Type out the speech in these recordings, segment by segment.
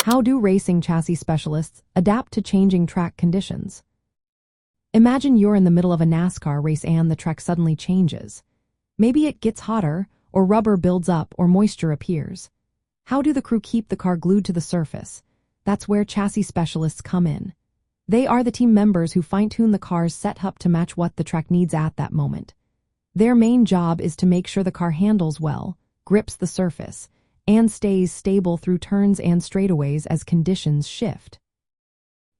How do racing chassis specialists adapt to changing track conditions? Imagine you're in the middle of a NASCAR race and the track suddenly changes. Maybe it gets hotter, or rubber builds up, or moisture appears. How do the crew keep the car glued to the surface? That's where chassis specialists come in. They are the team members who fine-tune the car's setup to match what the track needs at that moment. Their main job is to make sure the car handles well, grips the surface, and stays stable through turns and straightaways as conditions shift.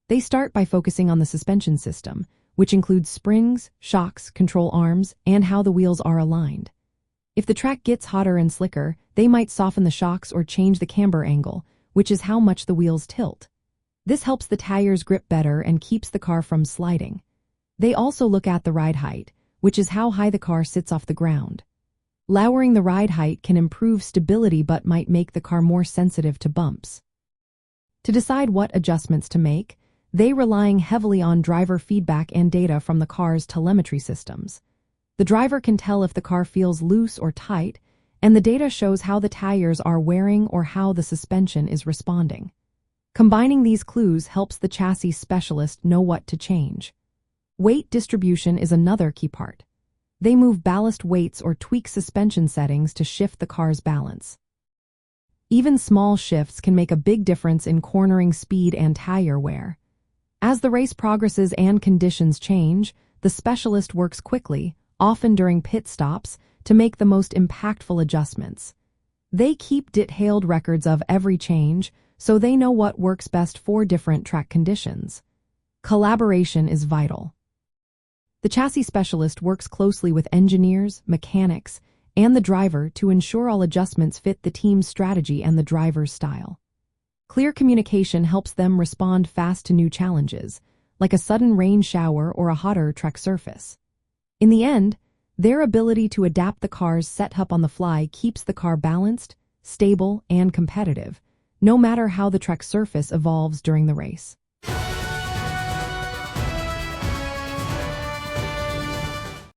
They start by focusing on the suspension system, which includes springs, shocks, control arms, and how the wheels are aligned. If the track gets hotter and slicker, they might soften the shocks or change the camber angle, which is how much the wheels tilt. This helps the tires grip better and keeps the car from sliding. They also look at the ride height, which is how high the car sits off the ground. Lowering the ride height can improve stability but might make the car more sensitive to bumps. To decide what adjustments to make, they relying heavily on driver feedback and data from the car's telemetry systems. The driver can tell if the car feels loose or tight, and the data shows how the tires are wearing or how the suspension is responding. Combining these clues helps the chassis specialist know what to change. Weight distribution is another key part. They move ballast weights or tweak suspension settings to shift the car's balance. Even small shifts can make a big difference in cornering speed and tire wear. As the race progresses and conditions change, the specialist works quickly, often during pit stops, to make the most impactful adjustments. They keep detailed records of every change, so they know what works best for different track conditions. Collaboration is vital. The chassis specialist works closely with engineers, mechanics, and the driver to ensure all adjustments fit the team's strategy and the driver's style. Clear communication helps them respond fast to new challenges, like a sudden rain shower or a hotter track surface. In the end, their ability to adapt the car's setup on the fly keeps the car balanced, stable, and competitive, no matter how the track surface evolves during the race.